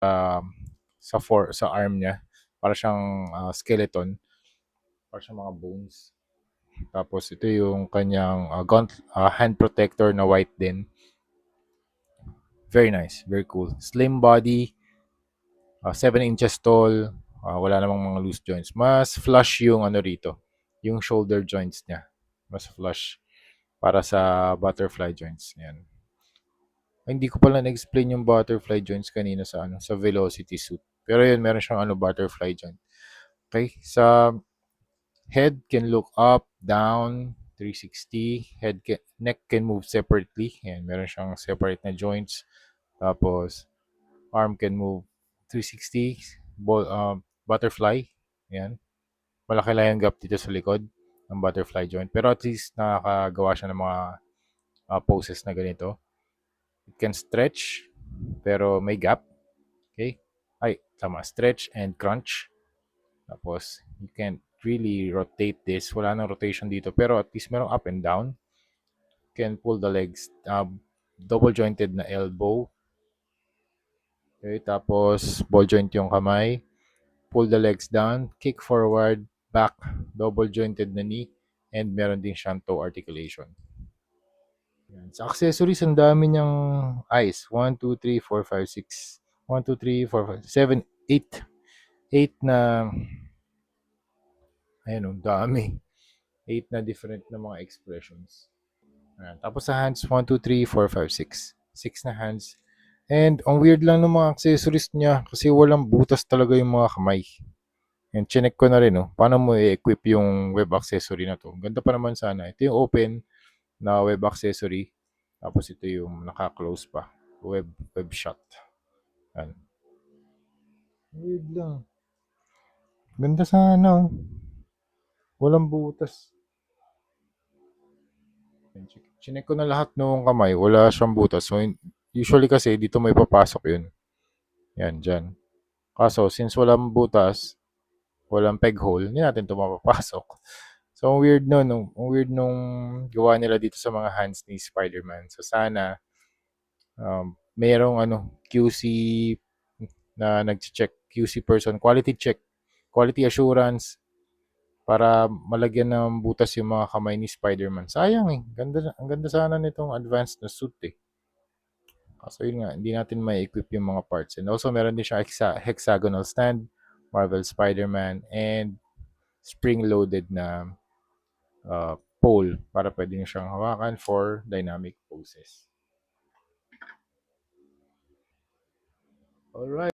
sa arm niya. Para siyang skeleton, para siyang mga bones. Tapos ito yung kanyang hand protector na white din. Very nice, very cool. Slim body, 7 inches tall, wala namang mga loose joints. Mas flush yung ano rito, yung shoulder joints niya. Mas flush para sa butterfly joints. Yan. Ay, hindi ko pala na-explain yung butterfly joints kanina sa sa velocity suit. Pero yun, meron siyang butterfly joint. Okay? Sa head can look up, down, 360. Neck can move separately. Yan, meron siyang separate na joints. Tapos arm can move 360. Butterfly. Yan. Malaki lang yung gap dito sa likod ng butterfly joint. Pero at least nakakagawa siya ng mga poses na ganito. It can stretch, pero may gap. Okay? Ay, tama. Stretch and crunch. Tapos, you can't really rotate this. Wala nang rotation dito. Pero at least merong up and down. You can pull the legs. Double jointed na elbow. Okay? Tapos, ball joint yung kamay. Pull the legs down. Kick forward. Back. Double jointed na knee. And meron din siyang toe articulation. Yan. Sa accessories, ang dami niyang eyes. 1, 2, 3, 4, 5, 6. 1, 2, 3, 4, 5, 7, 8. 8 na, ayun, ang dami. 8 na different na mga expressions. Ayan. Tapos sa hands, 1, 2, 3, 4, 5, 6. 6 na hands. And ang weird lang ng mga accessories niya kasi walang butas talaga yung mga kamay. And chinek ko na rin, no? Paano mo i-equip yung web accessory na to. Ganda pa naman sana. Ito yung open na web accessory. Tapos ito yung naka-close pa. Web shot. Yan. Weird lang. Ganda sana, oh. Walang butas. Chinek ko na lahat ng kamay. Wala siyang butas. So, usually kasi dito may papasok yun. Yan, dyan. Kaso, since walang butas, walang peg hole, hindi natin ito mapapasok. So, ang weird nun. Ang weird nung gawa nila dito sa mga hands ni Spider-Man. So, sana, merong QC na nag-check, QC person, quality check, quality assurance, para malagyan ng butas yung mga kamay ni Spider-Man. Sayang eh. Ang ganda sana nitong advanced na suit eh. Kaso yun nga, hindi natin may-equip yung mga parts. And also, meron din siya hexagonal stand, Marvel Spider-Man, and spring-loaded na pole para pwede nyo siyang hawakan for dynamic poses. Alright.